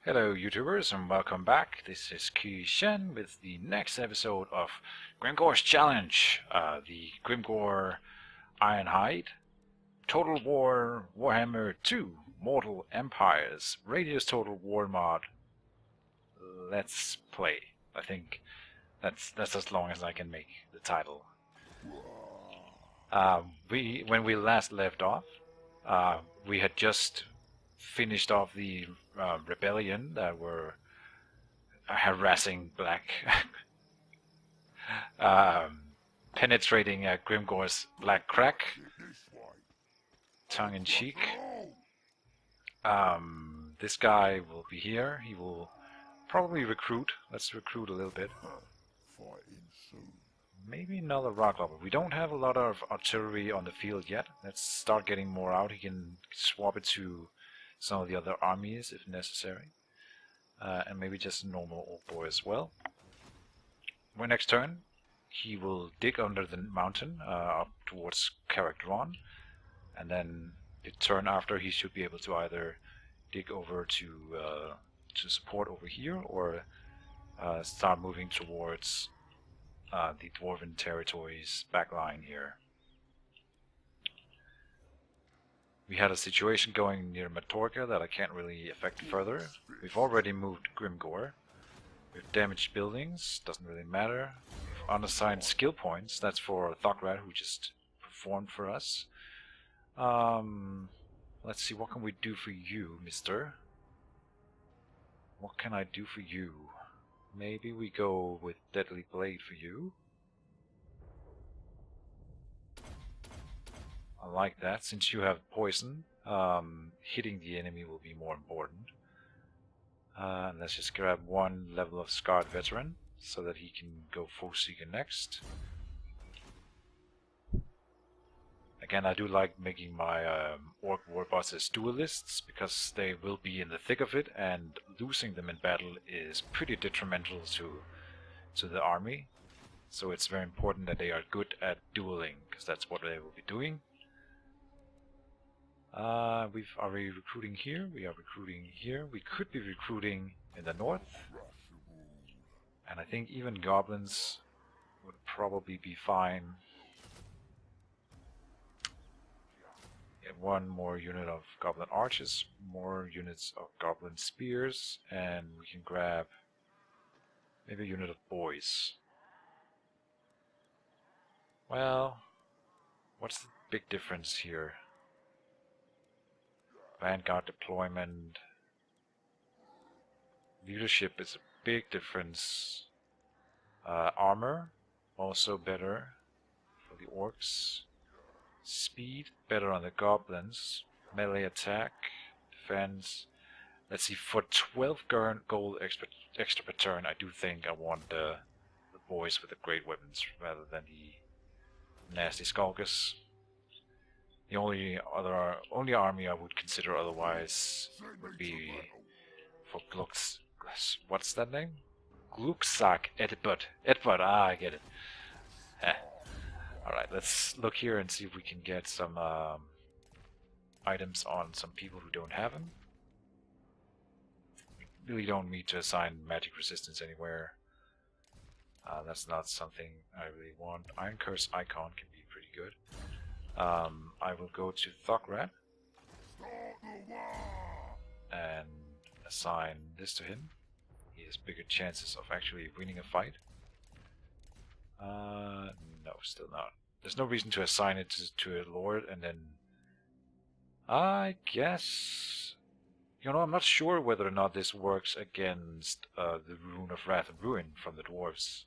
Hello YouTubers and welcome back. This is Shen with the next episode of Grimgor's Challenge, the Grimgor Ironhide, Total War Warhammer 2, Mortal Empires, Radius Total War mod. Let's play. I think that's as long as I can make the title. When we last left off, we had just finished off the rebellion that were harassing Black, penetrating Grimgor's Black Crack, tongue-in-cheek. This guy will be here. He will probably recruit. Let's recruit a little bit. Maybe another rock lobber. We don't have a lot of artillery on the field yet. Let's start getting more out. He can swap it to some of the other armies if necessary, and maybe just a normal old boy as well. My next turn, he will dig under the mountain up towards Karakdron, and then the turn after he should be able to either dig over to support over here or start moving towards the Dwarven territories backline here. We had a situation going near Matorga that I can't really affect further. We've already moved Grimgor. We've damaged buildings, doesn't really matter. We've unassigned skill points, that's for Thokrat who just performed for us. Let's see, what can we do for you, mister? What can I do for you? Maybe we go with Deadly Blade for you. I like that. Since you have poison, hitting the enemy will be more important. Let's just grab one level of Scarred Veteran so that he can go full Seeker next. Again, I do like making my Orc War bosses duelists because they will be in the thick of it, and losing them in battle is pretty detrimental to the army. So it's very important that they are good at dueling, because that's what they will be doing. Are we recruiting here? We are recruiting here. We could be recruiting in the north. And I think even goblins would probably be fine. Get one more unit of goblin archers, more units of goblin spears, and we can grab maybe a unit of boys. Well, what's the big difference here? Vanguard deployment. Leadership is a big difference. Armor, also better for the orcs. Speed, better on the goblins. Melee attack, defense. Let's see, for 12 gold extra per turn, I do think I want the boys with the great weapons rather than the nasty skulkers. The only army I would consider otherwise would be for Glux. What's that name? Glucksack Edbud. I get it. Alright, let's look here and see if we can get some items on some people who don't have them. We really don't need to assign magic resistance anywhere. That's not something I really want. Iron Curse Icon can be pretty good. I will go to Thokrat and assign this to him. He has bigger chances of actually winning a fight. No, still not. There's no reason to assign it to a lord and then... I guess... You know, I'm not sure whether or not this works against the Rune of Wrath and Ruin from the dwarves.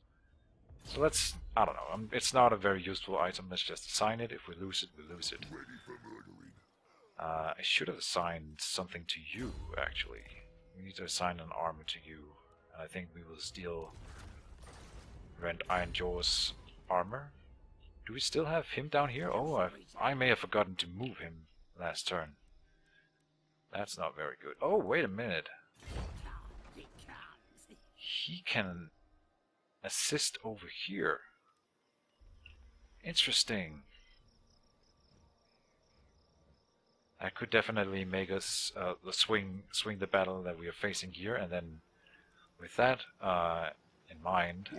So let's... I don't know. It's not a very useful item. Let's just assign it. If we lose it, we lose it. I should have assigned something to you, actually. We need to assign an armor to you. And I think we will steal Rend Ironjaw's armor. Do we still have him down here? Oh, I may have forgotten to move him last turn. That's not very good. Oh, wait a minute. He can assist over here. Interesting. That could definitely make us swing the battle that we are facing here, and then with that in mind,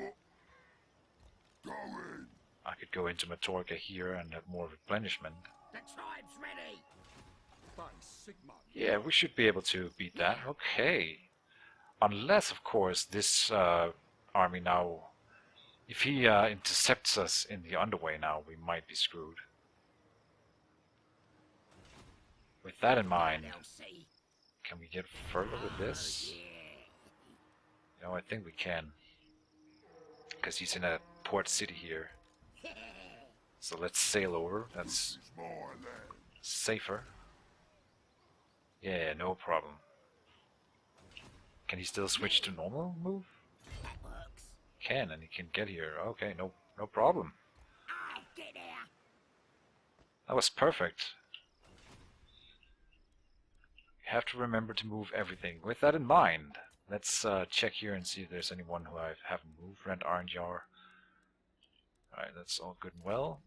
I could go into Matorga here and have more replenishment. The tribe's ready. Yeah, we should be able to beat that. Okay. Unless, of course, this army now, if he intercepts us in the underway now, we might be screwed. With that in mind, can we get further with this? You know, I think we can. Because he's in a port city here. So let's sail over. That's safer. Yeah, no problem. Can he still switch to normal move? That works. Can, and he can get here. Okay, no problem. I'll get there. That was perfect. You have to remember to move everything. With that in mind, let's check here and see if there's anyone who I haven't moved. Rent Iron Jar. Alright, that's all good and well.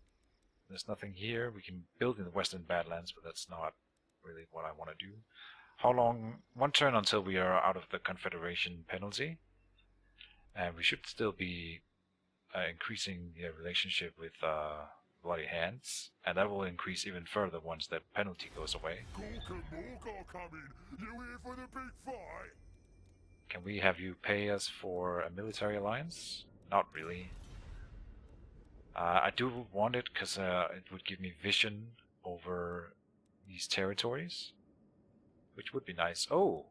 There's nothing here. We can build in the Western Badlands, but that's not really what I want to do. How long? One turn until we are out of the Confederation penalty. And we should still be increasing the relationship with Bloody Hands. And that will increase even further once that penalty goes away. Can we have you pay us for a military alliance? Not really. I do want it because it would give me vision over these territories, which would be nice. Oh!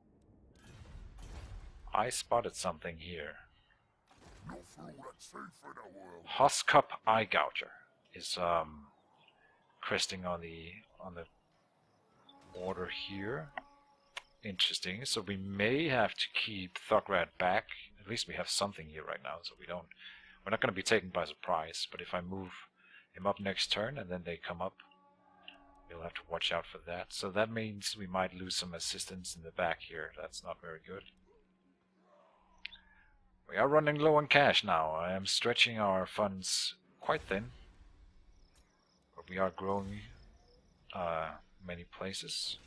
I spotted something here. Hoscup Eye Gouger is cresting on the border here. Interesting. So we may have to keep Thugrat back. At least we have something here right now, so we're not going to be taken by surprise. But if I move him up next turn and then they come up, we'll have to watch out for that. So that means we might lose some assistance in the back here. That's not very good. We are running low on cash now. I am stretching our funds quite thin, but we are growing many places.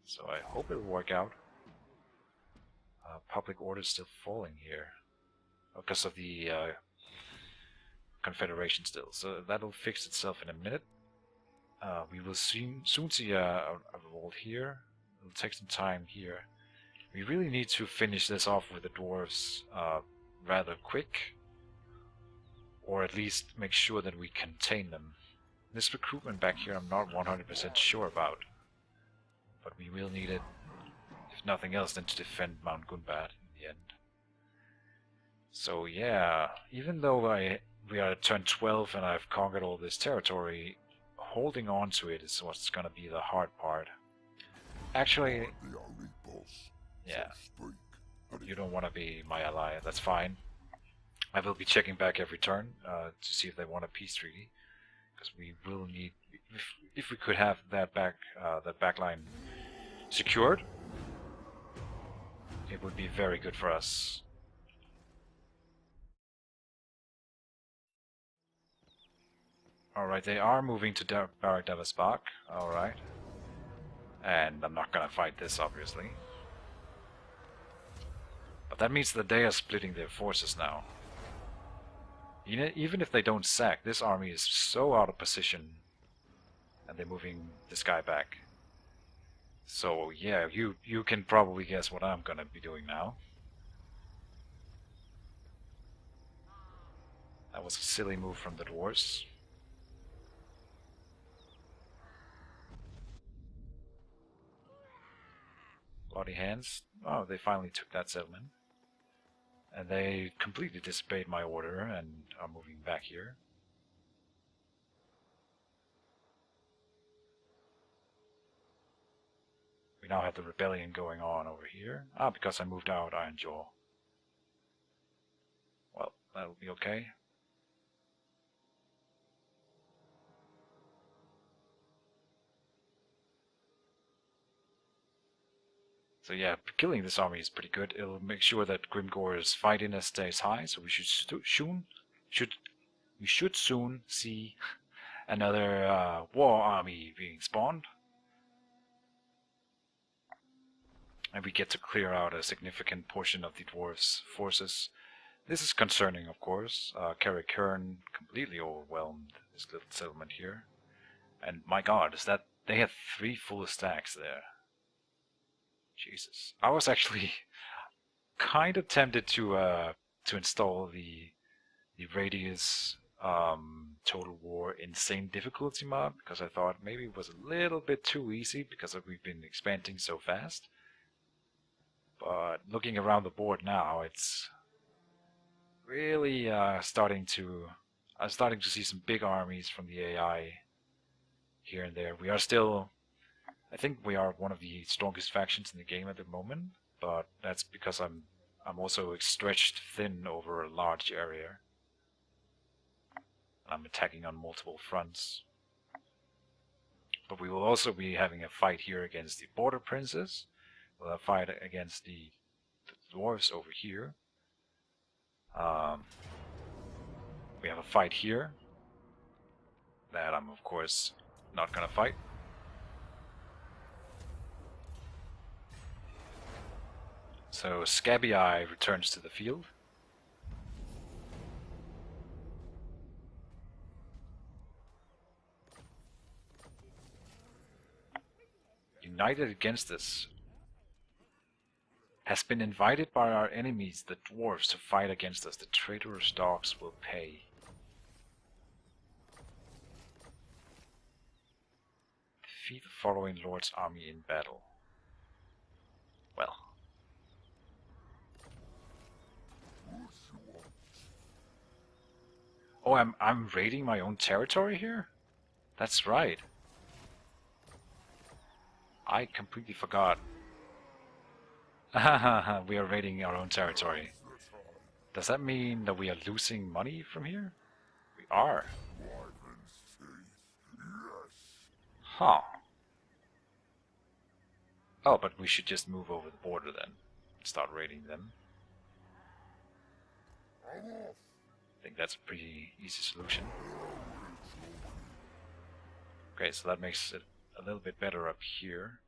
So I hope it will work out. Public order is still falling here because of the Confederation still. So that'll fix itself in a minute. We will soon see a revolt here. It'll take some time here. We really need to finish this off with the dwarves rather quick, or at least make sure that we contain them. This recruitment back here I'm not 100% sure about, but we will need it, if nothing else, than to defend Mount Gunbad in the end. So yeah, even though we are at turn 12 and I've conquered all this territory, holding on to it is what's gonna be the hard part. Actually, yeah, you don't want to be my ally, that's fine. I will be checking back every turn to see if they want a peace treaty, because we will need, if we could have that backline secured, it would be very good for us. Alright, they are moving to Barak Davasbach, alright. And I'm not gonna fight this, obviously. But that means that they are splitting their forces now. Even if they don't sack, this army is so out of position, and they're moving this guy back. So yeah, you can probably guess what I'm gonna be doing now. That was a silly move from the dwarves. Bloody Hands. Oh, they finally took that settlement. And they completely disobeyed my order and are moving back here. We now have the rebellion going on over here. Ah, because I moved out Iron Jaw. Well, that'll be okay. So yeah, killing this army is pretty good. It'll make sure that Grimgor's fightiness stays high, so we should soon see another war army being spawned. and we get to clear out a significant portion of the dwarves' forces. This is concerning, of course. Carrick Kern completely overwhelmed this little settlement here. And my god, is that they had 3 full stacks there. Jesus. I was actually kind of tempted to install the Radius Total War Insane Difficulty mod, because I thought maybe it was a little bit too easy because we've been expanding so fast. But looking around the board now, it's really starting to see some big armies from the AI here and there. We are still, I think we are one of the strongest factions in the game at the moment, but that's because I'm also stretched thin over a large area. I'm attacking on multiple fronts. But we will also be having a fight here against the Border Princes. We'll have a fight against the dwarves over here. We have a fight here that I'm of course not gonna fight. So Scabby Eye returns to the field. United against us. Has been invited by our enemies, the dwarves, to fight against us. The traitorous dogs will pay. Defeat the following lord's army in battle. Well. Oh, I'm raiding my own territory here? That's right. I completely forgot. We are raiding our own territory. Does that mean that we are losing money from here? We are. Huh. Oh, but we should just move over the border then. Start raiding them. I think that's a pretty easy solution. Okay, so that makes it a little bit better up here.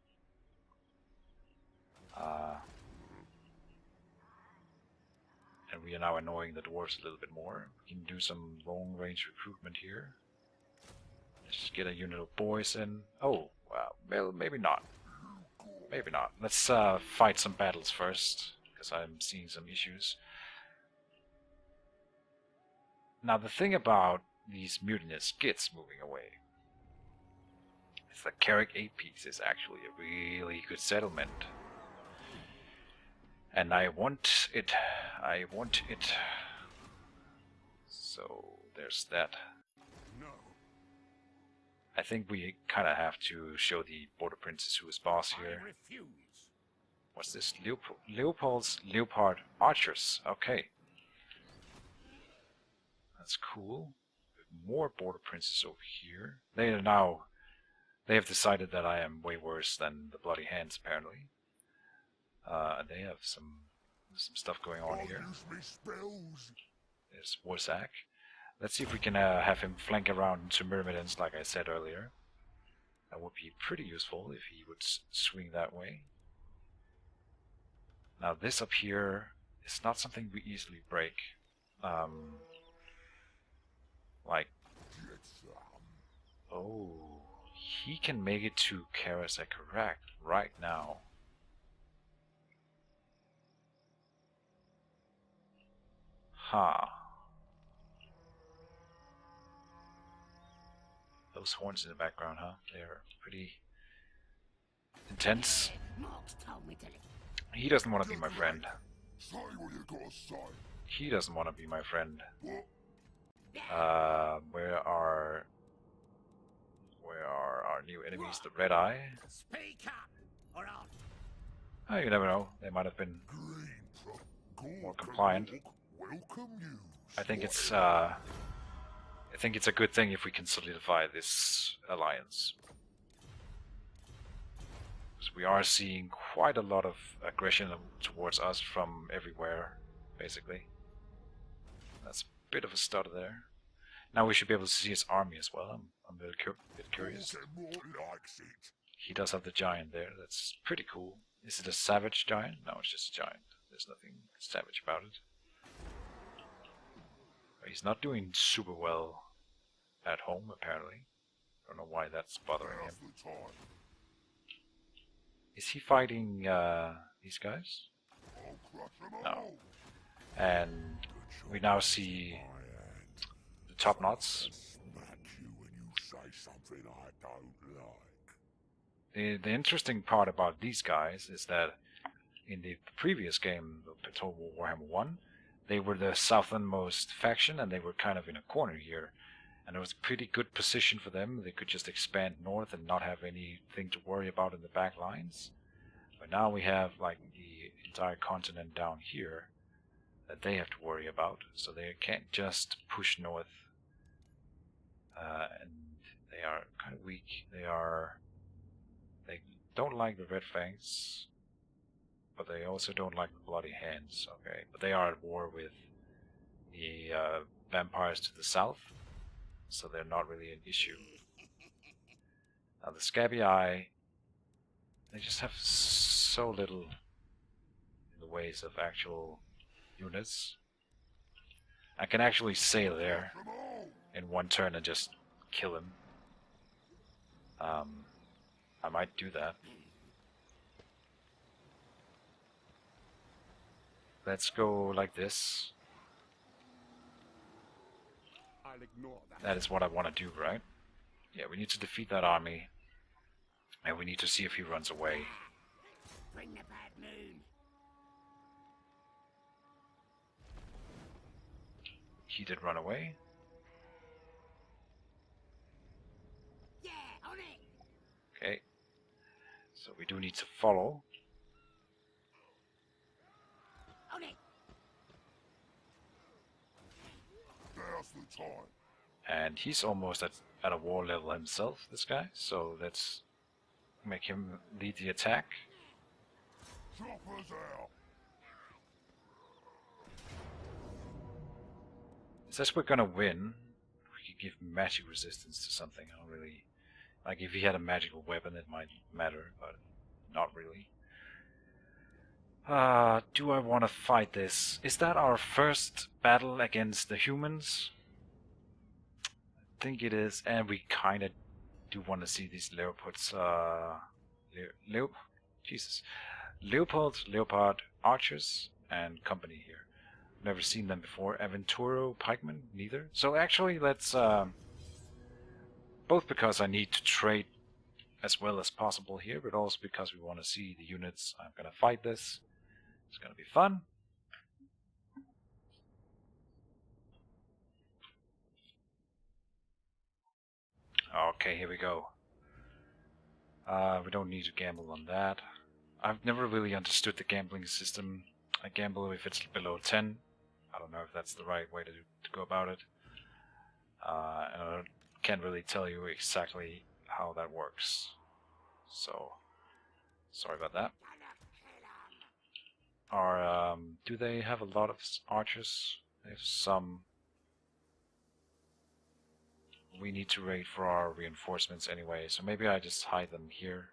And we are now annoying the dwarves a little bit more. We can do some long-range recruitment here. Let's get a unit of boys in. Oh, well, maybe not. Maybe not. Let's fight some battles first, because I'm seeing some issues. Now, the thing about these mutinous skits moving away is that Carrick 8-piece is actually a really good settlement. And I want it. So there's that. No. I think we kind of have to show the Border Princes who is boss here. I refuse. What's this? Leopold's Leopard Archers. Okay. That's cool. More Border Princes over here. They have decided that I am way worse than the Bloody Hands, apparently. They have some stuff going on here. There's Warzak. Let's see if we can have him flank around into Myrmidons, like I said earlier. That would be pretty useful if he would swing that way. Now this up here is not something we easily break. Like... Oh, he can make it to Karasek right now. Huh. Those horns in the background, huh? They're pretty intense. He doesn't want to be my friend. He doesn't want to be my friend. Where are our new enemies? The Red Eye? Speak up, or I'll... Oh, you never know. They might have been more compliant. I think it's a good thing if we can solidify this alliance. Because we are seeing quite a lot of aggression towards us from everywhere, basically. That's a bit of a stutter there. Now we should be able to see his army as well. I'm a bit curious. He does have the giant there. That's pretty cool. Is it a savage giant? No, it's just a giant. There's nothing savage about it. He's not doing super well at home, apparently. Don't know why that's bothering him. Is he fighting these guys? No. And we now see the top knots. The interesting part about these guys is that in the previous game, the Total Warhammer 1, they were the southernmost faction and they were kind of in a corner here. And it was a pretty good position for them. They could just expand north and not have anything to worry about in the back lines. But now we have like the entire continent down here that they have to worry about. So they can't just push north. And they are kind of weak. They don't like the Red Fangs, but they also don't like the Bloody Hands. Okay, but they are at war with the vampires to the south, so they're not really an issue. Now the Scabby Eye, they just have so little in the ways of actual units. I can actually sail there in one turn and just kill him. I might do that. Let's go like this. That is what I want to do, right? Yeah, we need to defeat that army. And we need to see if he runs away. Bring the bad moon. He did run away. Yeah, on it. Okay. So we do need to follow. On it. Now's the time. And he's almost at a war level himself, this guy. So let's make him lead the attack. Choppers out. It says we're gonna win. We could give magic resistance to something. I don't really... Like, if he had a magical weapon, it might matter, but not really. Do I want to fight this? Is that our first battle against the humans? I think it is, and we kind of do want to see these leopards, leopard archers and company here. Never seen them before. Aventuro pikemen, neither. So actually, let's both because I need to trade as well as possible here, but also because we want to see the units. I'm gonna fight this. It's gonna be fun. Okay, here we go. We don't need to gamble on that. I've never really understood the gambling system. I gamble if it's below 10. I don't know if that's the right way to go about it. And I can't really tell you exactly how that works. So, sorry about that. Do they have a lot of archers? They have some. We need to raid for our reinforcements anyway, so maybe I just hide them here.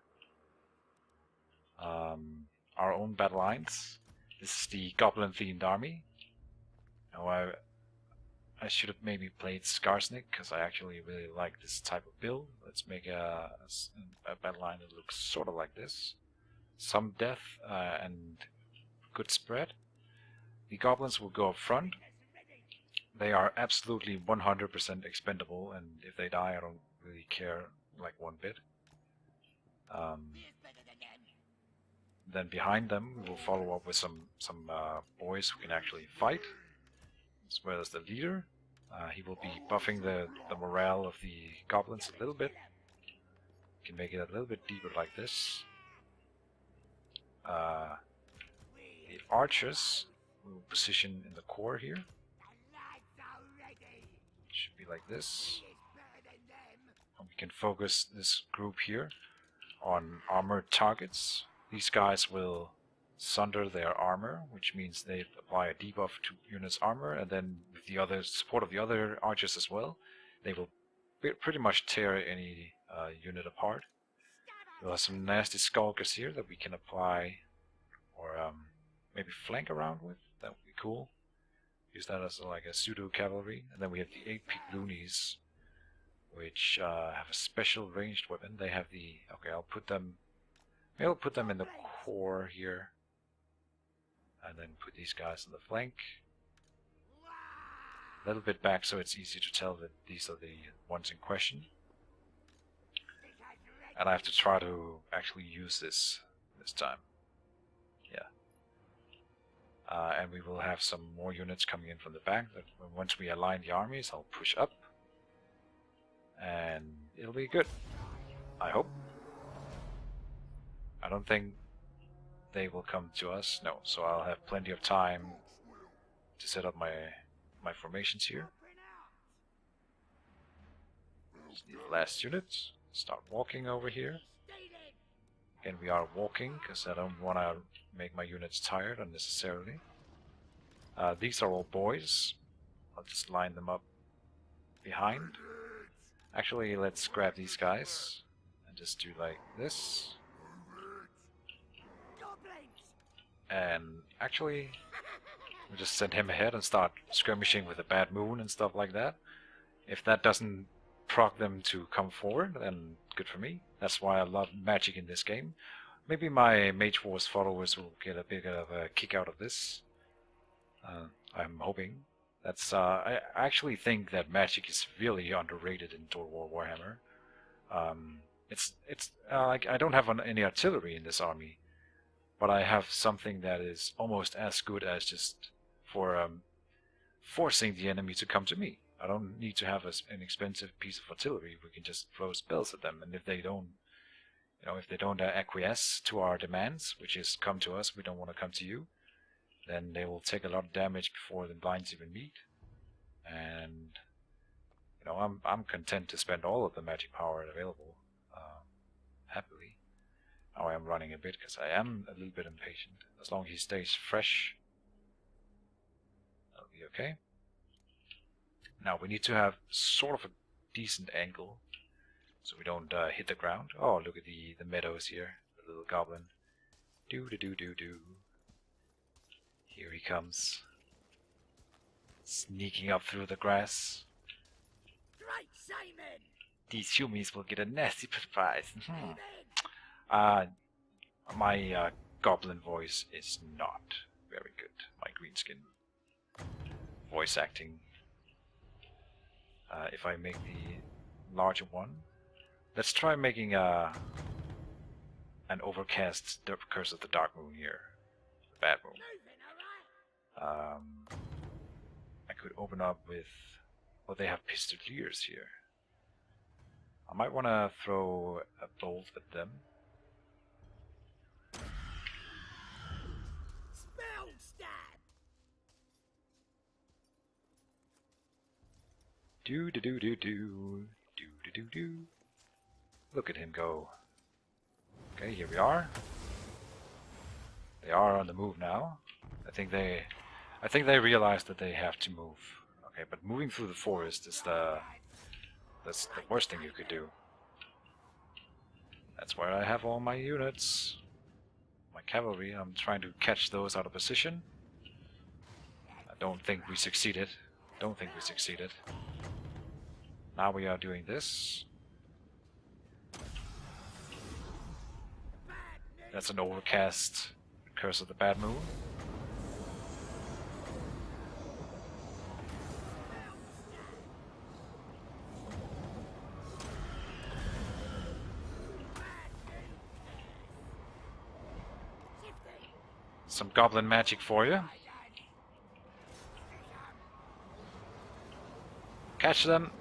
Our own battle lines. This is the goblin-themed army. Now I should have maybe played Skarsnik, because I actually really like this type of build. Let's make a battle line that looks sort of like this. Some death and good spread. The goblins will go up front. They are absolutely 100% expendable, and if they die, I don't really care like one bit. Then behind them, we will follow up with some boys who can actually fight, as well as the leader. He will be buffing the morale of the goblins a little bit. You can make it a little bit deeper like this. The archers will position in the core here. Should be like this. And we can focus this group here on armored targets. These guys will sunder their armor, which means they apply a debuff to units' armor, and then with the other support of the other archers as well, they will pretty much tear any unit apart. We'll have some nasty skulkers here that we can apply maybe flank around with. That would be cool. Use that as like a pseudo cavalry. And then we have the 8 loonies, which have a special ranged weapon. They have the okay. I'll put them in the core here, and then put these guys on the flank. A little bit back so it's easy to tell that these are the ones in question. And I have to try to actually use this time. Yeah. And we will have some more units coming in from the back. That once we align the armies, I'll push up. And it'll be good. I hope. I don't think they will come to us. No, so I'll have plenty of time to set up my formations here. The last unit. Start walking over here. Again, we are walking because I don't want to make my units tired unnecessarily. These are all boys. I'll just line them up behind. Actually, let's grab these guys and just do like this. And actually, we'll just send him ahead and start skirmishing with a bad moon and stuff like that. If that doesn't proc them to come forward, then good for me. That's why I love magic in this game. Maybe my Mage Wars followers will get a bit of a kick out of this. I'm hoping. That's I actually think that magic is really underrated in Total War Warhammer. It's like I don't have any artillery in this army, but I have something that is almost as good as just for forcing the enemy to come to me. I don't need to have an expensive piece of artillery. We can just throw spells at them, and if they don't, if they don't acquiesce to our demands, which is come to us, we don't want to come to you, then they will take a lot of damage before the blinds even meet. And I'm content to spend all of the magic power available, happily. Now I am running a bit because I am a little bit impatient. As long as he stays fresh, that'll be okay. Now we need to have sort of a decent angle so we don't hit the ground. Oh, look at the meadows here. The little goblin. Do. Here he comes. Sneaking up through the grass. Great Simon! These humans will get a nasty surprise. My goblin voice is not very good. My greenskin voice acting. If I make the larger one, let's try making an overcast Curse of the Dark Moon here, the bad moon. I could open up with, well, they have pistoliers here. I might want to throw a bolt at them. Spell stab! Do. Look at him go. Okay, here we are. They are on the move now. I think they realize that they have to move. Okay, but moving through the forest is that's the worst thing you could do. That's where I have all my units. My cavalry, I'm trying to catch those out of position. I don't think we succeeded. Now we are doing this. That's an overcast Curse of the Bad Moon. Some goblin magic for you. Catch them.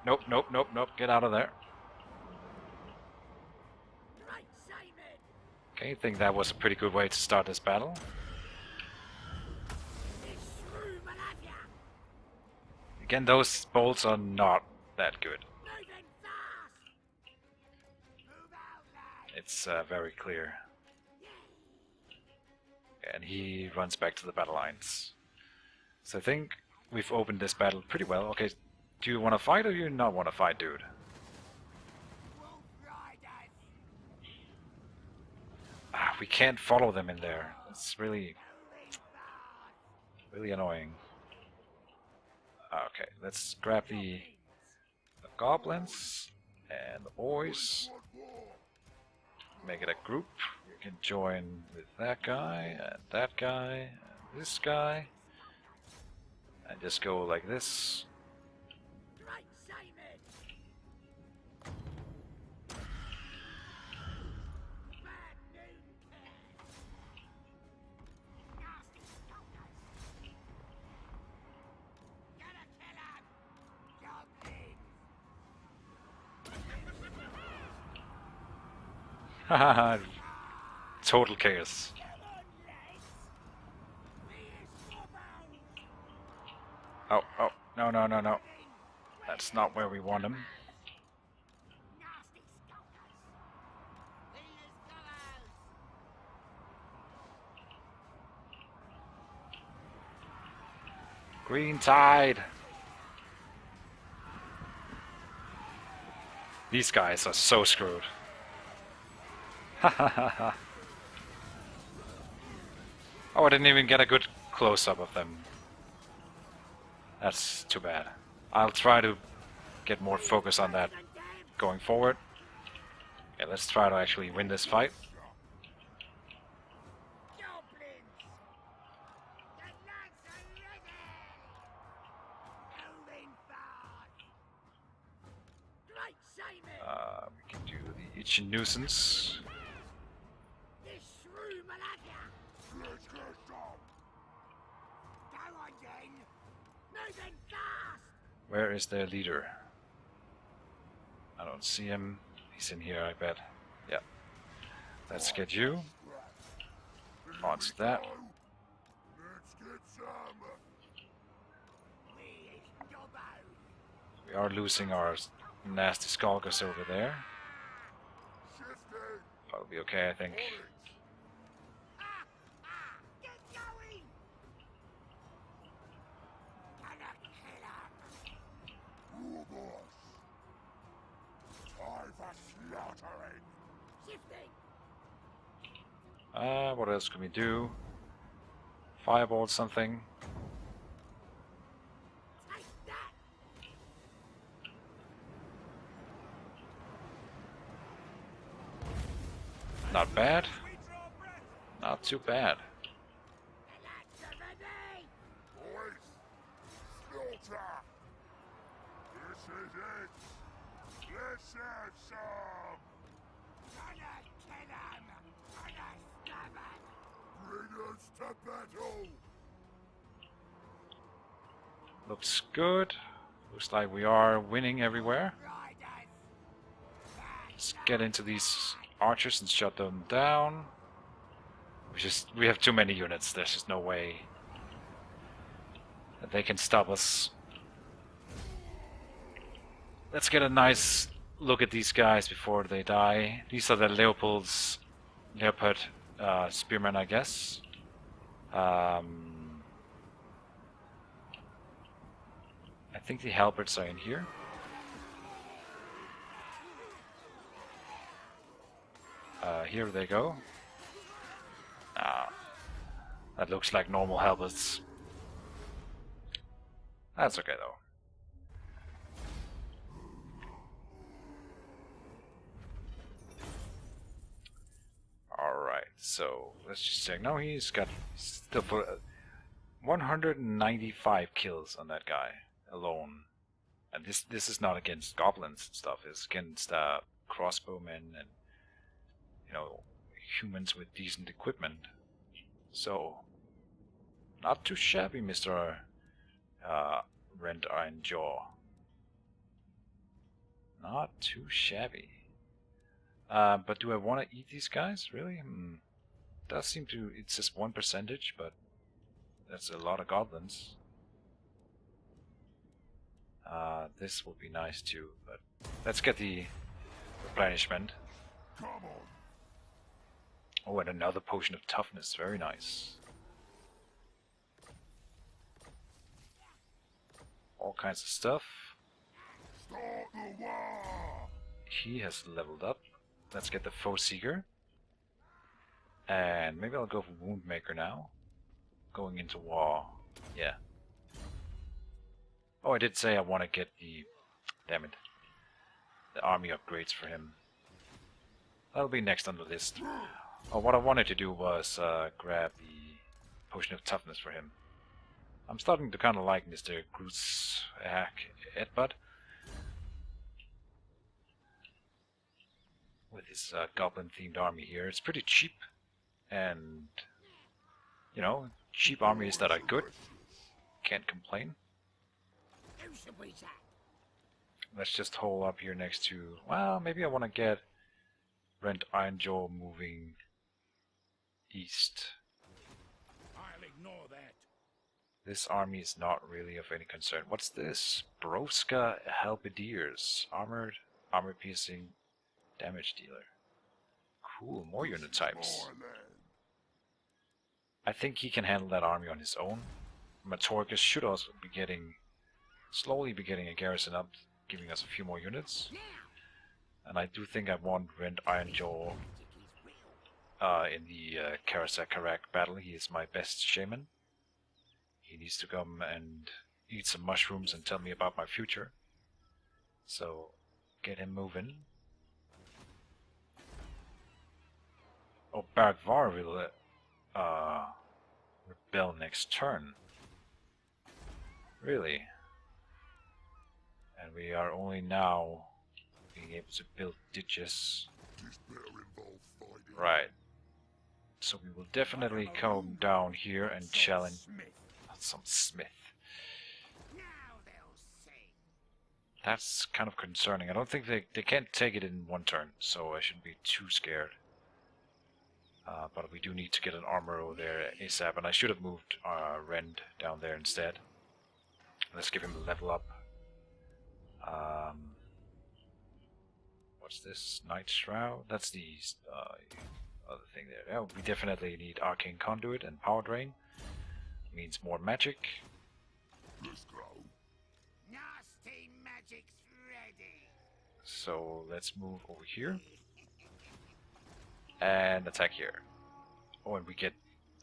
Nope. Get out of there. Okay, I think that was a pretty good way to start this battle. Again, those bolts are not that good. It's very clear. And he runs back to the battle lines. So I think we've opened this battle pretty well. Okay, do you want to fight or do you not want to fight, dude? We can't follow them in there. It's really, really annoying. Okay, let's grab the goblins and the boys. Make it a group. You can join with that guy and that guy and this guy. And just go like this. Great Shaman! Bad noon cat! Nasty stalkers! Gotta kill him! Goblins! Haha, total chaos. Come on, lads! Here's Robbo! Oh, oh, no, no, no, no. That's not where we want him. Nasty stalkers! Here's Gobbo! Green tide. These guys are so screwed. Oh, I didn't even get a good close-up of them. That's too bad. I'll try to get more focus on that going forward. Okay, let's try to actually win this fight. Goblins! The lads are ready! Moving fast! Great Shaman! We can do the itch and nuisance. This shrew malaga! Let's get some. Go on then! Moving fast! Where is their leader? I don't see him. He's in here, I bet. Yeah. Let's get you. Onto that. Let's get some. Where's Gobbo? We are losing our nasty skulkers over there. Shifting. That'll be okay, I think. Ah! Ah! Get going! Gonna kill him! Rule boss. Time for slaughtering. Shifting! What else can we do? Fireball something. Take that! Not bad. Not too bad. The lads are ready! Boys. Slaughter. This is it. Let's have some. Gonna kill him! Gonna stab him! Bring us to battle. Looks good. Looks like we are winning everywhere. Riders! Let's get into these archers and shut them down. We have too many units. There's just no way that they can stop us. Let's get a nice look at these guys before they die. These are the leopard spearmen, I guess. I think the halberds are in here. Here they go. That looks like normal halberds. That's okay though. Alright, so let's just check. No, he's got still 195 kills on that guy alone. And this is not against goblins and stuff, it's against crossbowmen and, you know, humans with decent equipment. So, not too shabby, Mr. Rent Iron Jaw. Not too shabby. But do I want to eat these guys? Really? Does seem to. It's just 1%, but that's a lot of goblins. This will be nice too, but let's get the replenishment. Come on. Oh, and another potion of toughness. Very nice. All kinds of stuff. Start the war. He has leveled up. Let's get the Foe Seeker. And maybe I'll go for Woundmaker now. Going into war. Yeah. Oh, I did say I want to get the... Damn it. The army upgrades for him. That'll be next on the list. Oh, what I wanted to do was grab the Potion of Toughness for him. I'm starting to kind of like Mr. Groot's Edbud. With his goblin-themed army here. It's pretty cheap. And, you know, cheap armies that are good. Can't complain. Who should we take? Let's just hole up here next to... Well, maybe I want to get Rent Ironjaw moving east. I'll ignore that. This army is not really of any concern. What's this? Borovska Halberdiers. Armored, armor-piercing, damage dealer. Cool, more unit types. My land. I think he can handle that army on his own. Matorgus should also be getting... slowly be getting a garrison up, giving us a few more units. Now, And I do think I want Rent Ironjaw magic is real. in the Karasakarak battle. He is my best shaman. He needs to come and eat some mushrooms and tell me about my future. So, get him moving. Oh, Baragvar will rebel next turn. Really? And we are only now being able to build ditches. This better involve fighting. Right. So we will definitely come down here and challenge Smith. some smith. Now they'll see. That's kind of concerning. I don't think they can't take it in one turn, so I shouldn't be too scared. But we do need to get an armor over there ASAP, and I should have moved Rend down there instead. Let's give him a level up. What's this? Night Shroud? That's the other thing there. Yeah, we definitely need Arcane Conduit and Power Drain. Means more magic. Let's go. Nasty magic's ready. So let's move over here. And attack here. Oh, and we get...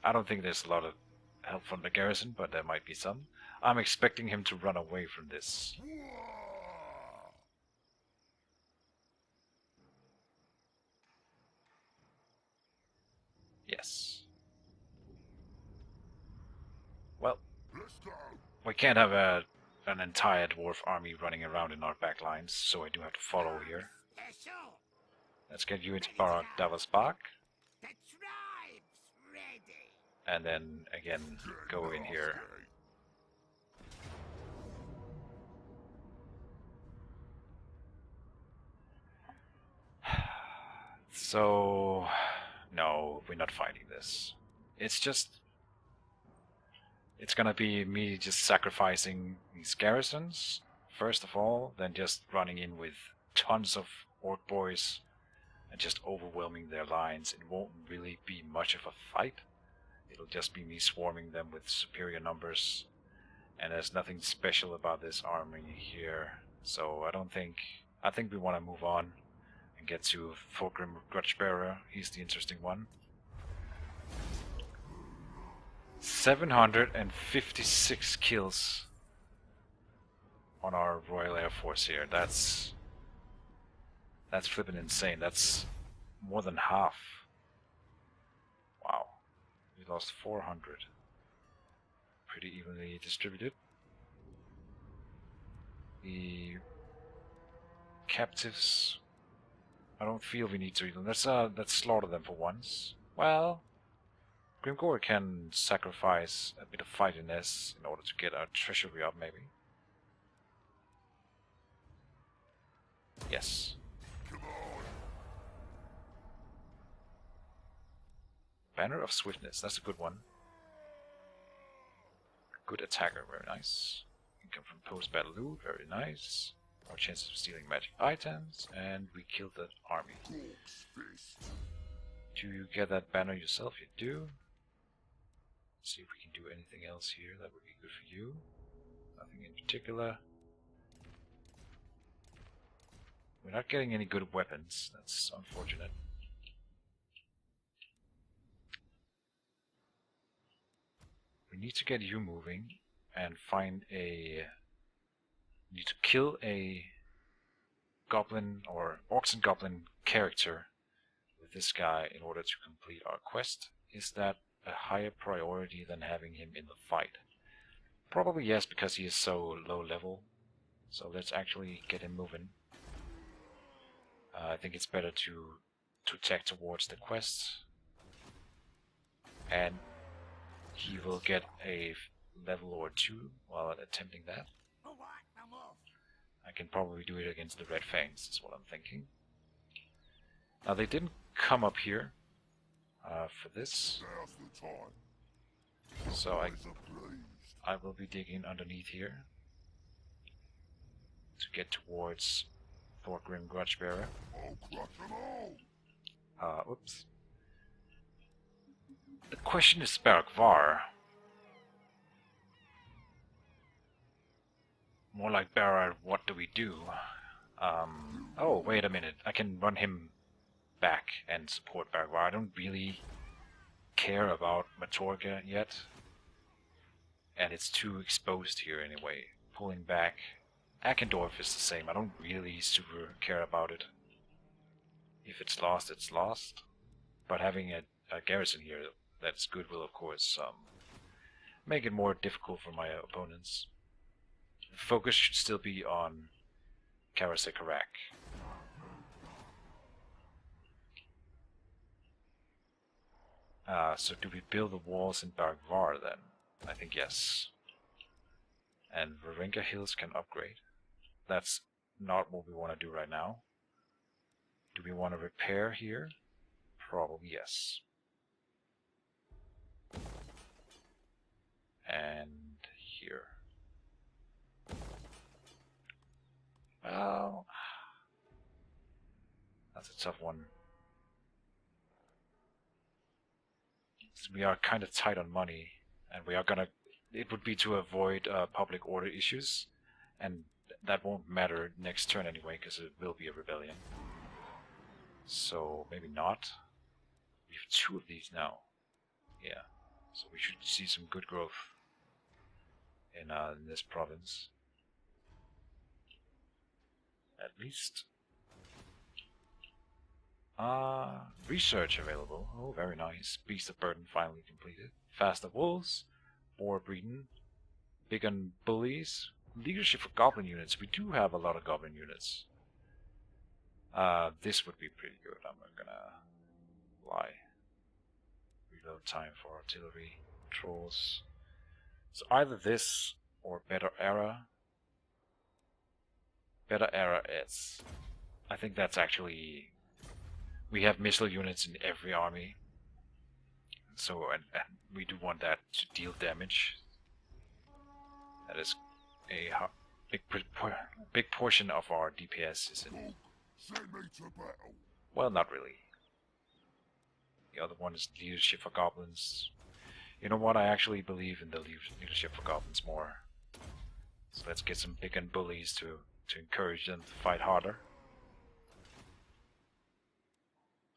I don't think there's a lot of help from the garrison, but there might be some. I'm expecting him to run away from this. Yes. Well, Let's go. we can't have an entire dwarf army running around in our back lines, so I do have to follow here. Special. Let's get you into Barak Davos Bak, The tribe's ready. and then again go in here. So, no, we're not fighting this. It's just... It's gonna be me just sacrificing these garrisons, first of all, then just running in with tons of orc boys and just overwhelming their lines. It won't really be much of a fight. It'll just be me swarming them with superior numbers. And there's nothing special about this army here. So I think we want to move on and get to Fulgrim Grudgebearer. He's the interesting one. 756 kills on our Royal Air Force here. That's flippin' insane. That's more than half. Wow. We lost 400. Pretty evenly distributed. The captives, I don't feel we need to even. Let's slaughter them for once. Well, Grimgor can sacrifice a bit of fightiness in order to get our treasury up, maybe. Yes. Come on. Banner of Swiftness, that's a good one. Good attacker, very nice. Income from post-battle loot, very nice. More chances of stealing magic items, and we killed that army. Corpse fist. Do you get that banner yourself? You do. Let's see if we can do anything else here that would be good for you. Nothing in particular. We're not getting any good weapons. That's unfortunate. we need to get you moving and find a... need to kill a goblin or orcs and goblin character with this guy in order to complete our quest. Is that a higher priority than having him in the fight? Probably yes, because he is so low level. So let's actually get him moving. I think it's better to tech towards the quest, and he will get a level or two while attempting that. All right, I'm off. I can probably do it against the Red Fangs, is what I'm thinking. Now they didn't come up here for this, Now's the time. so Eyes are blazed. I will be digging underneath here to get towards Thorgrim Grudgebearer. I'll crush them all. Oops. The question is Baragvar. More like Barad, what do we do? Oh, wait a minute. I can run him back and support Baragvar. I don't really care about Matorga yet. And it's too exposed here anyway. Pulling back. Akendorf is the same. I don't really super care about it. If it's lost, it's lost. But having a garrison here that's good will, of course, make it more difficult for my opponents. The focus should still be on Karasekarak. So do we build the walls in Baragvar then? I think yes. And Varenka Hills can upgrade. That's not what we want to do right now. Do we want to repair here? Probably yes. And here. Well, that's a tough one. So we are kind of tight on money, and we are gonna... It would be to avoid public order issues, and that won't matter next turn anyway, because it will be a rebellion. So maybe not. We have 2 of these now. Yeah, so we should see some good growth in this province. At least. Research available. Oh, very nice. Beast of Burden finally completed. Faster wolves. Boar breeding. Big on bullies. Leadership for goblin units. We do have a lot of goblin units. This would be pretty good. I'm not gonna lie. Reload time for artillery. Trolls. So either this or Better Era. Better Era is. I think that's actually... We have missile units in every army. So, and we do want that to deal damage. That is a big portion of our DPS is in... Send me to battle. Well, not really. The other one is leadership for goblins. You know what? I actually believe in the leadership for goblins more. So let's get some big and bullies to encourage them to fight harder.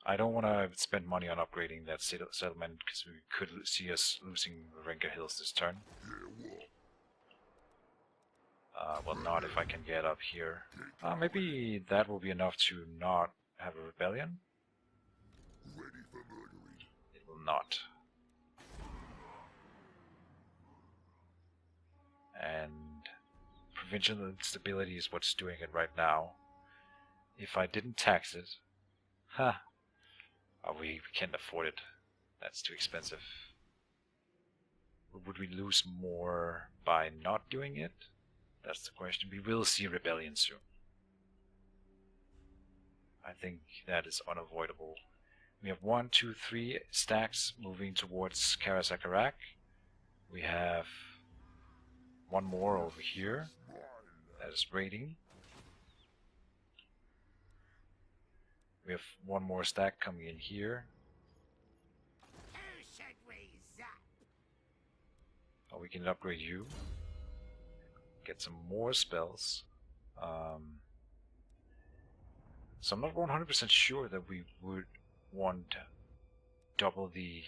I don't want to spend money on upgrading that settlement because we could see us losing Varenka Hills this turn. Yeah, what? Well, not if I can get up here. Maybe that will be enough to not have a rebellion. Ready for murdering. It will not. And provincial instability is what's doing it right now. If I didn't tax it, we can't afford it. That's too expensive. Would we lose more by not doing it? That's the question. We will see rebellion soon. I think that is unavoidable. We have 1, 2, 3 stacks moving towards Karasekarak. We have 1 more over here that is raiding. We have 1 more stack coming in here. Who should we zap? Oh, we can upgrade you. Get some more spells. So I'm not 100% sure that we would want double the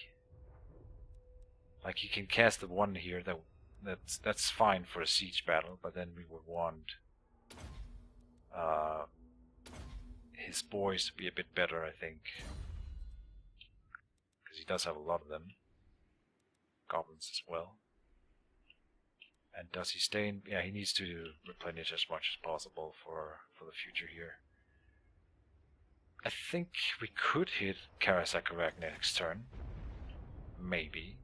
Like he can cast the one here that's fine for a siege battle, but then we would want his boys to be a bit better, I think, because he does have a lot of them. Goblins as well. And does he stay in? Yeah, he needs to replenish as much as possible for the future here. I think we could hit Karasakarak next turn. Maybe.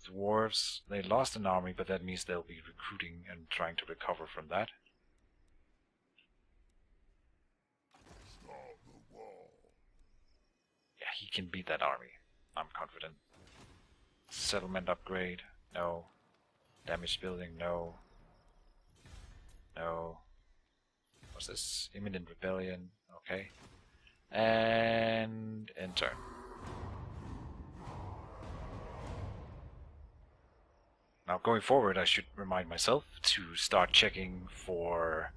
The dwarves, they lost an army, but that means they'll be recruiting and trying to recover from that. Yeah, he can beat that army. I'm confident. Settlement upgrade, no. Damage building, no. No. What's this? Imminent rebellion, okay. And end turn. Now going forward, I should remind myself to start checking for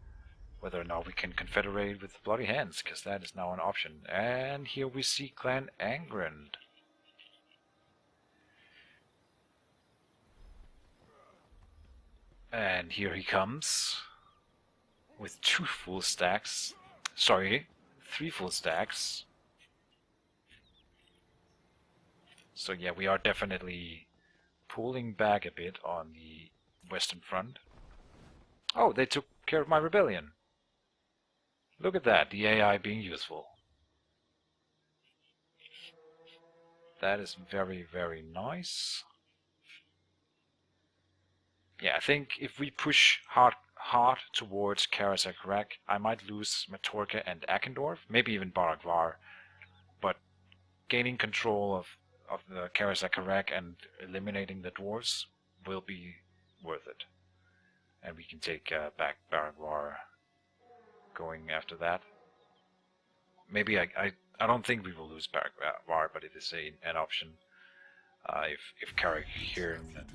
whether or not we can confederate with the Bloody Hands, because that is now an option. And here we see Clan Angrand. And here he comes with 2 full stacks. Sorry, 3 full stacks. So yeah, we are definitely pulling back a bit on the Western Front. Oh, they took care of my rebellion. Look at that, the AI being useful. That is very, very nice. Yeah, I think if we push hard towards Karasakarak, I might lose Matorka and Akendorf, maybe even Baragvar, but gaining control of the Karasakarak and eliminating the dwarves will be worth it. And we can take back Baragvar going after that. Maybe I don't think we will lose Baragvar, but it is an option. If Karakhiran...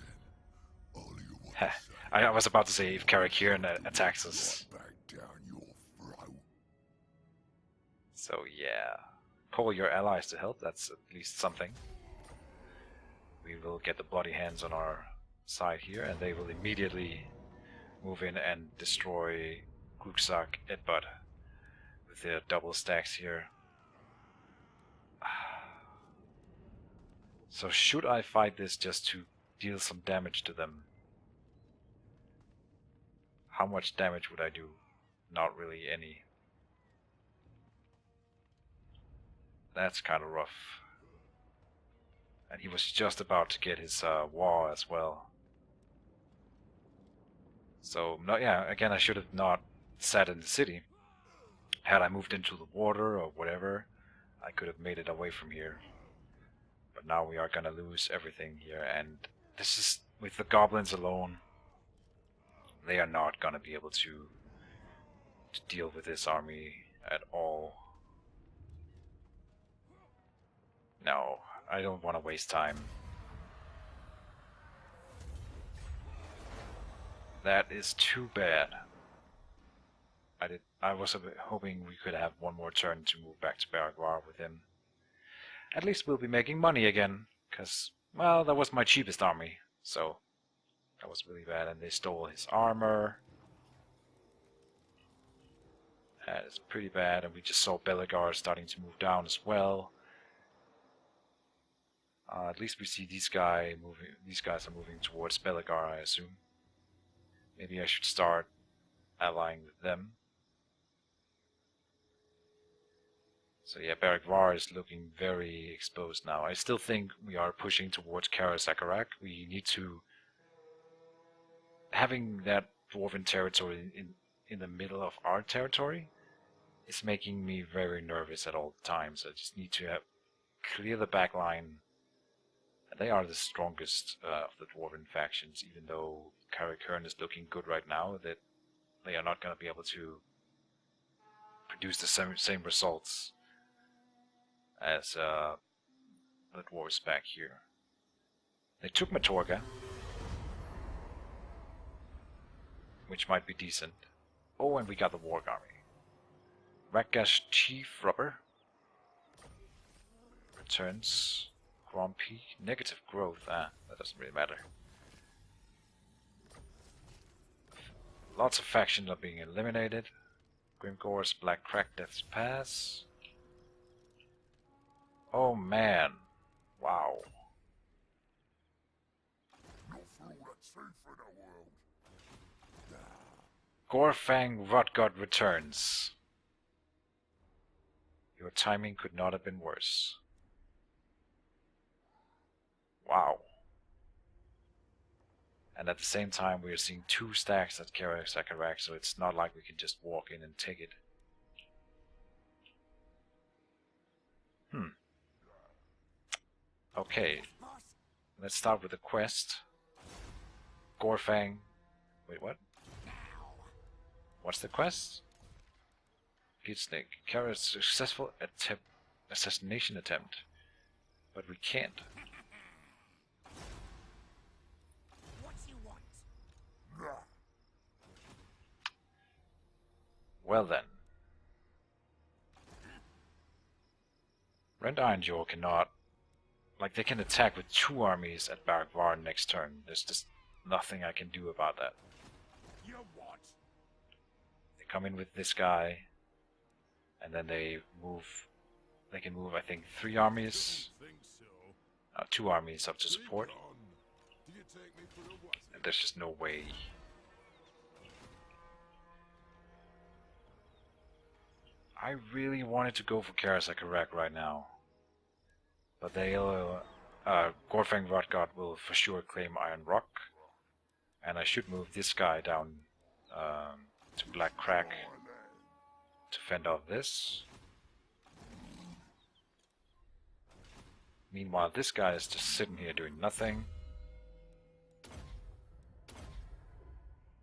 I was about to say if Karakhiran attacks us. So yeah, call your allies to help, that's at least something. We will get the Bloody Hands on our side here, and they will immediately move in and destroy Gruksak Edbud with their double stacks here. So should I fight this just to deal some damage to them? How much damage would I do? Not really any. That's kind of rough. And he was just about to get his wall as well. So, no, yeah, again, I should have not sat in the city. Had I moved into the water or whatever, I could have made it away from here. But now we are gonna lose everything here, and this is, with the goblins alone, they are not gonna be able to deal with this army at all. No, I don't want to waste time. That is too bad. I was hoping we could have one more turn to move back to Baragvar with him. At least we'll be making money again, because, well, that was my cheapest army, so that was really bad, and they stole his armor. That is pretty bad, and we just saw Belegar starting to move down as well. At least we see these guys are moving towards Belegar, I assume. Maybe I should start allying with them. So yeah, Baragvar is looking very exposed now. I still think we are pushing towards Karasakarak. We need to... Having that dwarven territory in the middle of our territory is making me very nervous at all times. I just need to clear the back line. They are the strongest of the dwarven factions, even though Karakhiran is looking good right now, that they are not going to be able to produce the same results as the dwarves back here. They took Matorga, which might be decent, Oh, and we got the Warg Army. Ragash Chief Rubber returns. Grumpy. Negative growth. That doesn't really matter. Lots of factions are being eliminated. Grimgor's Black Crack Death's Pass. Oh man. Wow. Not for all that safe in the world. Gorfang Rotgut returns. Your timing could not have been worse. Wow. And at the same time we are seeing 2 stacks at Karasakarak, so it's not like we can just walk in and take it. Okay, let's start with the quest. Gorfang. Wait, what? What's the quest? Pete Snake. Carry a successful assassination attempt. But we can't. What you want? Well then. Rend Ironjaw cannot... Like, they can attack with 2 armies at Baragvar next turn. There's just nothing I can do about that. You what? They come in with this guy, and then they move... They can move, I think, 3 armies. 2 armies up to support. And there's just no way. I really wanted to go for Karasakarak right now. But they'll... Gorfang Rotgut will for sure claim Iron Rock. And I should move this guy down to Black Crack to fend off this. Meanwhile, this guy is just sitting here doing nothing.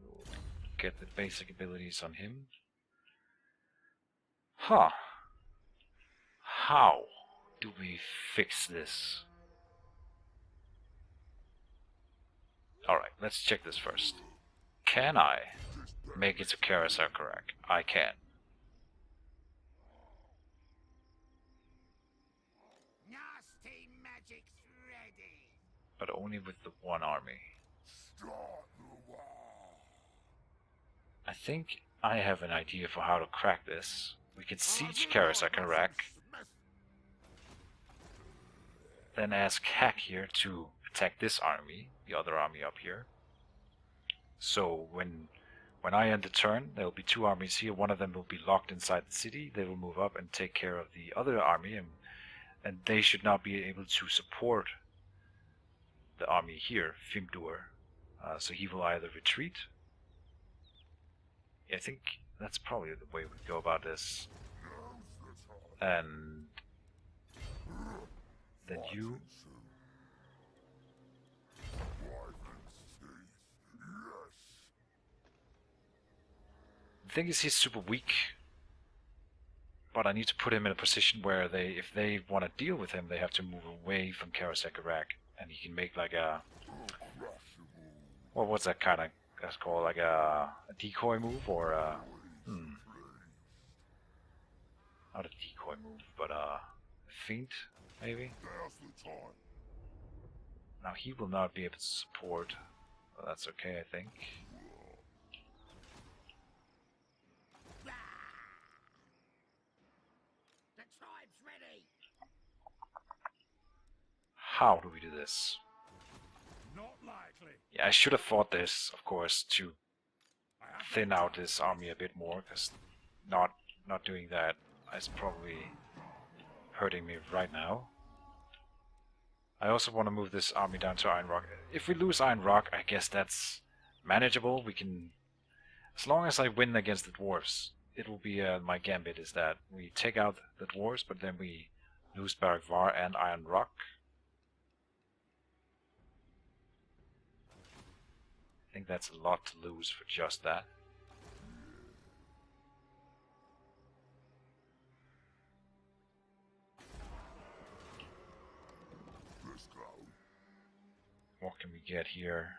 We'll get the basic abilities on him. Huh. How do we fix this? Alright, let's check this first. Can I make it to Karasakarak? I can. Nasty magic's ready. But only with the 1 army. Start the war. I think I have an idea for how to crack this. We can siege Karasakarak, then ask Hack here to attack this army, the other army up here. So when I end the turn, there will be 2 armies here. One of them will be locked inside the city. They will move up and take care of the other army, and they should not be able to support the army here, Fimdur. So he will either retreat. I think that's probably the way we go about this. And then you... The thing is, he's super weak. But I need to put him in a position where if they want to deal with him, they have to move away from Karasakarak. And he can make like a... Well, what's that kind of... That's called like a decoy move, or a... Not a decoy move, but a feint, maybe? Now he will not be able to support. Well, that's okay, I think. The tribe's ready. How do we do this? Not likely. Yeah, I should have fought this, of course, to thin out this army a bit more, because not doing that is probably hurting me right now. I also want to move this army down to Iron Rock. If we lose Iron Rock, I guess that's manageable. We can, as long as I win against the dwarves, it will be my gambit is that we take out the dwarves, but then we lose Baragvar and Iron Rock. I think that's a lot to lose for just that. What can we get here?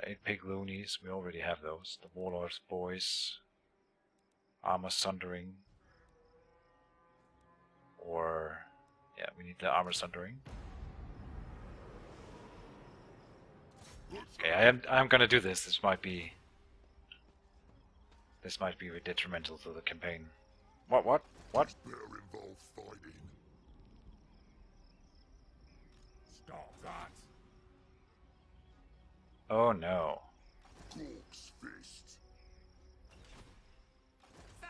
8 pig loonies, we already have those. The warlord's boys. Armor sundering. Or yeah, we need the armor sundering. Okay, I'm gonna do this. This might be detrimental to the campaign. What? Bear involved fighting. Stop that. Oh no. Gork's fist. Fine.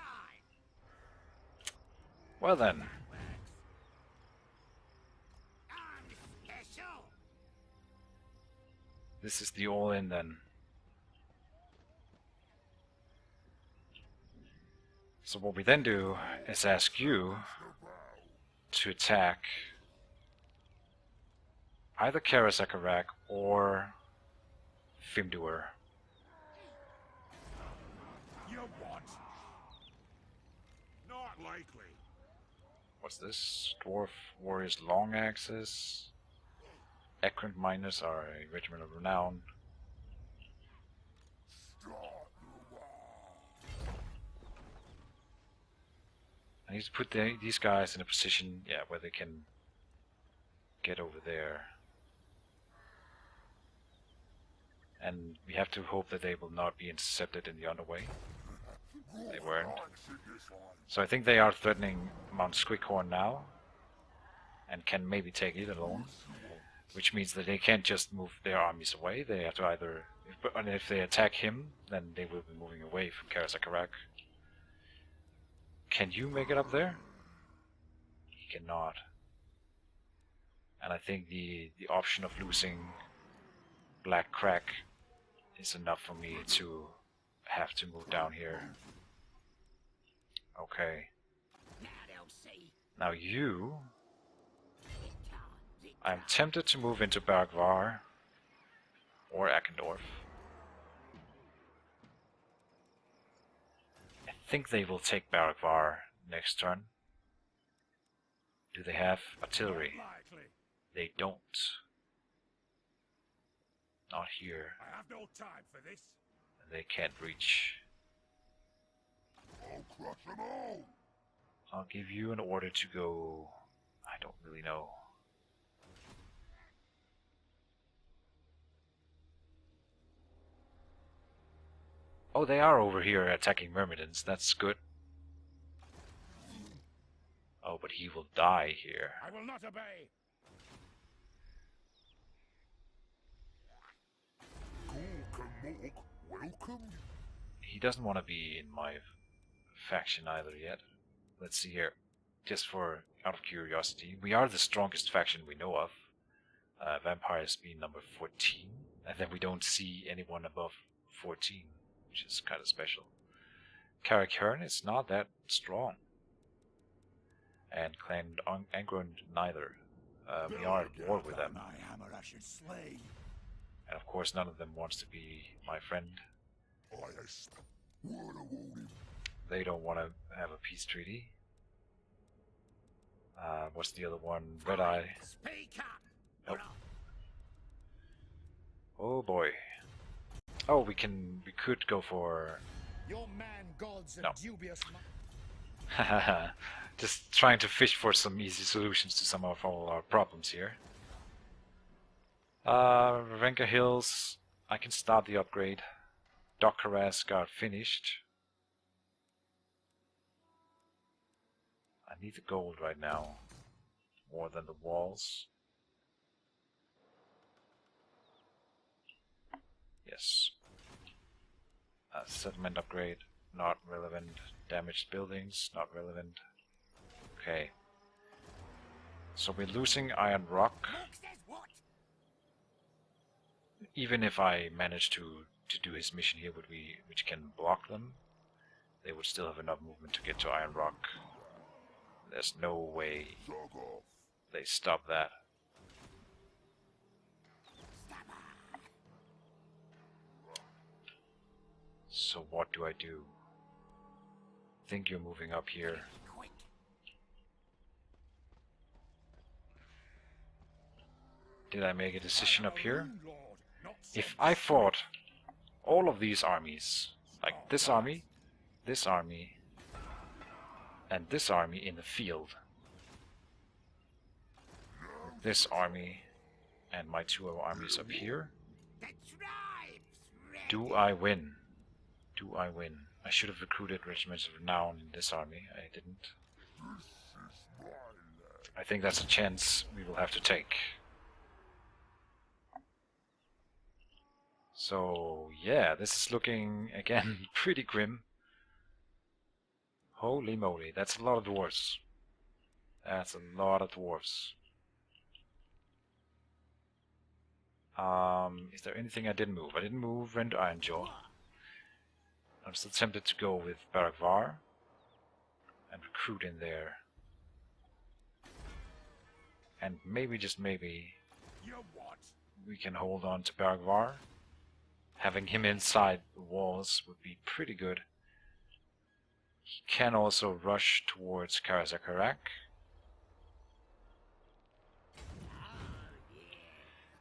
Well then. Works. I'm special. This is the all-in then. So what we then do is ask you to attack either Karasakarak or Fimdur. You what? Not likely. What's this? Dwarf Warriors Long Axes. Ekrant Miners are a regiment of renown. Start the war. I need to put these guys in a position, yeah, where they can get over there. And we have to hope that they will not be intercepted in the underway. They weren't. So I think they are threatening Mount Squickhorn now, and can maybe take it alone. Which means that they can't just move their armies away. They have to either, if they attack him, then they will be moving away from Karasakarak. Can you make it up there? He cannot. And I think the option of losing Black Crack is enough for me to have to move down here. Okay. Now they'll see. Now you... I'm tempted to move into Bargvar or Eckendorf. I think they will take Bargvar next turn. Do they have artillery? Likely. They don't. Not here. I have no time for this. They can't reach. I'll crush them all. I'll give you an order to go. I don't really know. Oh, they are over here attacking Myrmidons. That's good. Oh, but he will die here. I will not obey. Gork and Mork, welcome. He doesn't want to be in my faction either yet. Let's see here. Just for out of curiosity, we are the strongest faction we know of. Vampires being number 14, and then we don't see anyone above 14, which is kind of special. Karakern is not that strong, and Clan Angron neither. We are at war with them, My hammer I should slay. and of course none of them wants to be my friend. I asked. Word of warning. They don't want to have a peace treaty. What's the other one? Red Eye. Speak up. Nope. Oh boy. Oh, we could go for... Your man gods and No. dubious. Just trying to fish for some easy solutions to some of all our problems here. Ravenka Hills, I can start the upgrade. Dock Harass got finished. I need the gold right now, more than the walls. Yes. Settlement upgrade, not relevant. Damaged buildings, not relevant. Okay. So we're losing Iron Rock. Even if I manage to do his mission here, which can block them, they would still have enough movement to get to Iron Rock. There's no way Zog off. they stop that. So what do I do? Think you're moving up here. Did I make a decision up here? If I fought all of these armies, like this army, and this army in the field, with this army and my two other armies up here, do I win? Do I win? I should have recruited regiments of renown in this army. I didn't. I think that's a chance we will have to take. So yeah, this is looking again pretty grim. Holy moly, that's a lot of dwarves. That's a lot of dwarves. Is there anything I didn't move? I didn't move Rend Ironjaw. I'm still tempted to go with Baragvar and recruit in there. And maybe, just maybe, we can hold on to Baragvar. Having him inside the walls would be pretty good. He can also rush towards Karazakarak,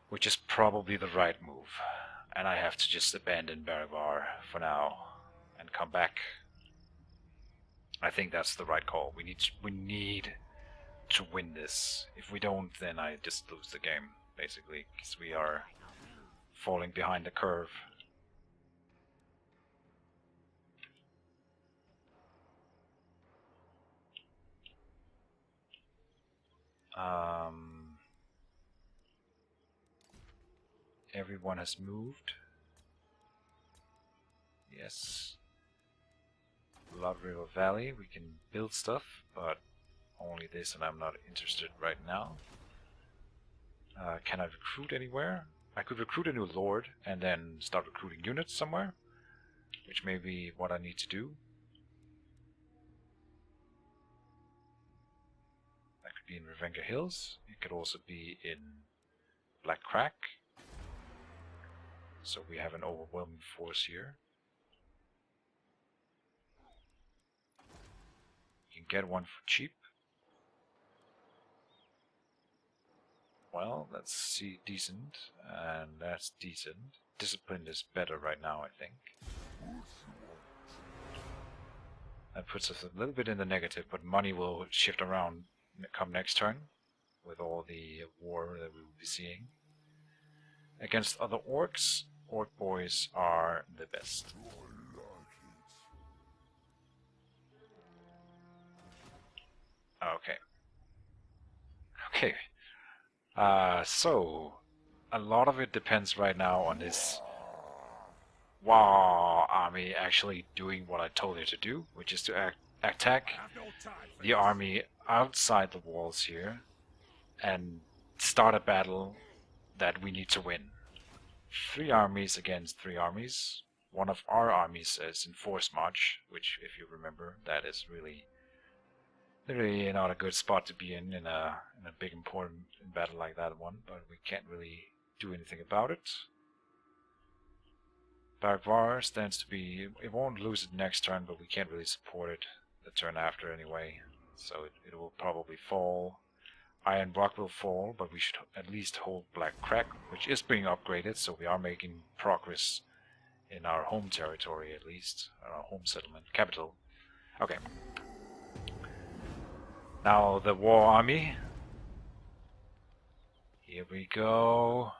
which is probably the right move. And I have to just abandon Baragvar for now and come back. I think that's the right call. We need to win this. If we don't, then I just lose the game, basically, because we are falling behind the curve. Everyone has moved. Yes. Blood River Valley, we can build stuff, but only this, and I'm not interested right now. Can I recruit anywhere? I could recruit a new lord and then start recruiting units somewhere, which may be what I need to do. That could be in Revenga Hills. It could also be in Black Crack. So we have an overwhelming force here. You can get one for cheap. Well, let's see, decent, and that's decent. Discipline is better right now, I think. That puts us a little bit in the negative, but money will shift around come next turn with all the war that we will be seeing. Against other orcs, orc boys are the best. Okay. Okay. So, a lot of it depends right now on this Wow army actually doing what I told it to do, which is to attack the army outside the walls here and start a battle that we need to win. 3 armies against 3 armies. One of our armies is in force march, which, if you remember, that is really not a good spot to be in a big important battle like that one, but we can't really do anything about it. Baragvar stands to be, it won't lose it next turn, but we can't really support it the turn after anyway, so it will probably fall. Iron Rock will fall, but we should at least hold Black Crack, which is being upgraded, so we are making progress in our home territory, at least, our home settlement, capital. Okay. Now the war army. Here we go.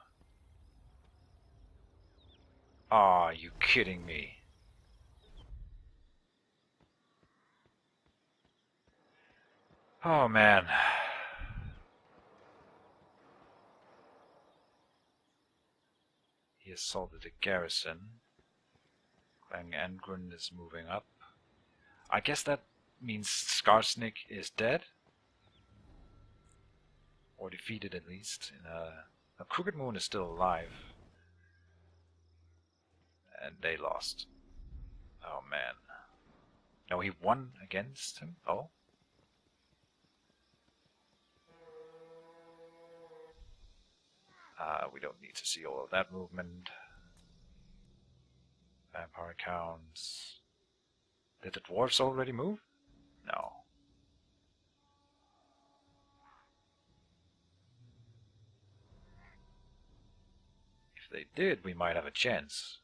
Are you kidding me? Oh man. He assaulted a garrison. Clan Angren is moving up. I guess that means Skarsnik is dead? Or defeated at least. Crooked Moon is still alive. And they lost. Oh man. No, he won against him? Oh. We don't need to see all of that movement. Vampire counts. Did the dwarves already move? No. If they did, we might have a chance.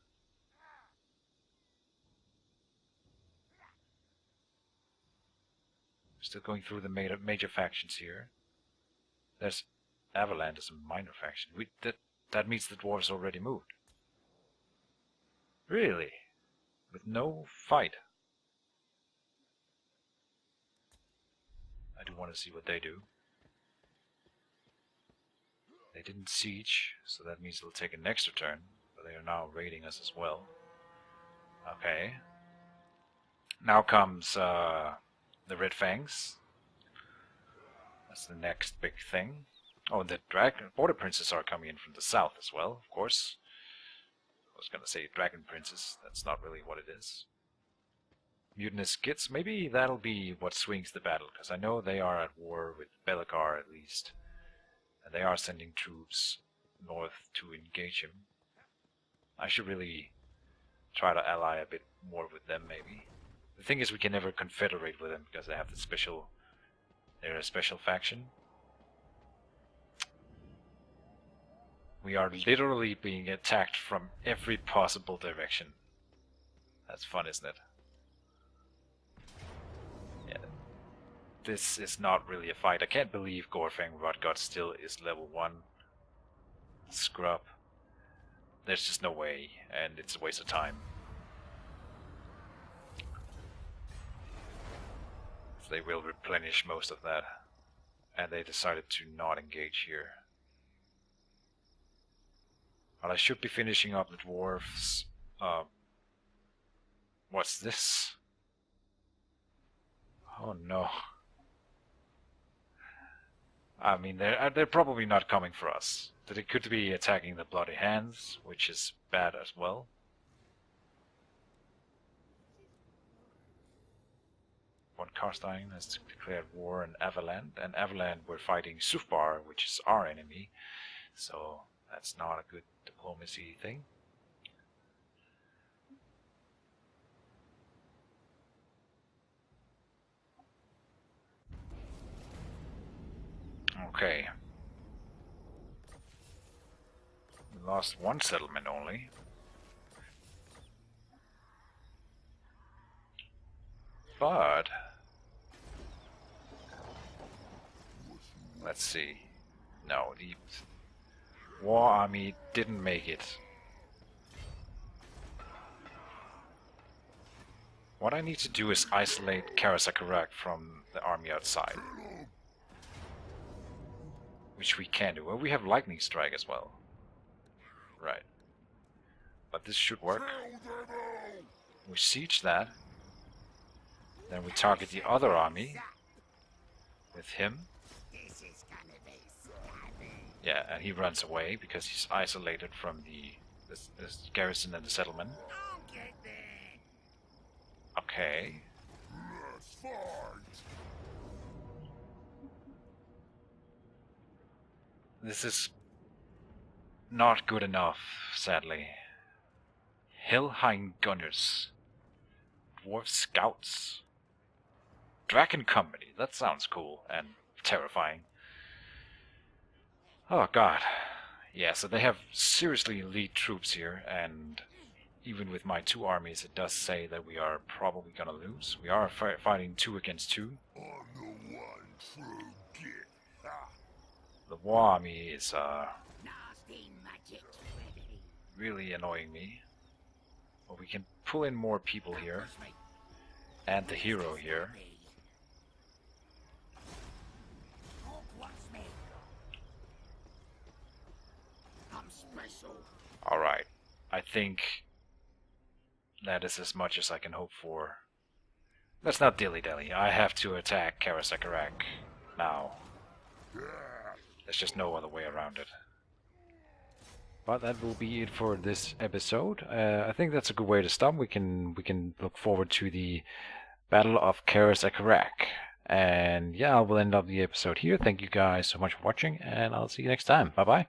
Still going through the major factions here. There's Avaland as a minor faction. That means the dwarves already moved. Really? With no fight? I do want to see what they do. They didn't siege, so that means they'll take an extra turn, but they are now raiding us as well. Okay. Now comes the Red Fangs. That's the next big thing. Oh, and the Border Princes are coming in from the south as well, of course. I was gonna say Dragon Princes, that's not really what it is. Mutinous Skits, maybe that'll be what swings the battle, because I know they are at war with Belgar at least. And they are sending troops north to engage him. I should really try to ally a bit more with them, maybe. The thing is, we can never confederate with them because they have the special. They're a special faction. We are literally being attacked from every possible direction. That's fun, isn't it? Yeah. This is not really a fight. I can't believe Gorfang Rotgut still is level 1. Scrub. There's just no way, and it's a waste of time. They will replenish most of that, and they decided to not engage here. Well, I should be finishing up the dwarves. What's this? Oh no. I mean, they're probably not coming for us. They could be attacking the Bloody Hands, which is bad as well. One Karstein has declared war on Avaland, and Avaland we're fighting Sufbar, which is our enemy, so that's not a good diplomacy thing. Okay. We lost one settlement only. But let's see. No, the war army didn't make it. What I need to do is isolate Karasakarak from the army outside. Which we can do. Well, we have Lightning Strike as well. Right. But this should work. We siege that. Then we target the other army with him. Yeah, and he runs away because he's isolated from the garrison and the settlement. Okay. This is not good enough, sadly. Helheim Gunners. Dwarf Scouts. Dragon Company, that sounds cool and terrifying. Oh god. Yeah, so they have seriously elite troops here, and even with my 2 armies it does say that we are probably gonna lose. We are fighting 2 against 2. The war army is really annoying me. But we can pull in more people here. And the hero here. Alright, I think that is as much as I can hope for. Let's not dilly-dally. I have to attack Karasakarak now. There's just no other way around it. But that will be it for this episode. I think that's a good way to stop. We can look forward to the Battle of Karasakarak. And yeah, I will end up the episode here. Thank you guys so much for watching, and I'll see you next time. Bye bye.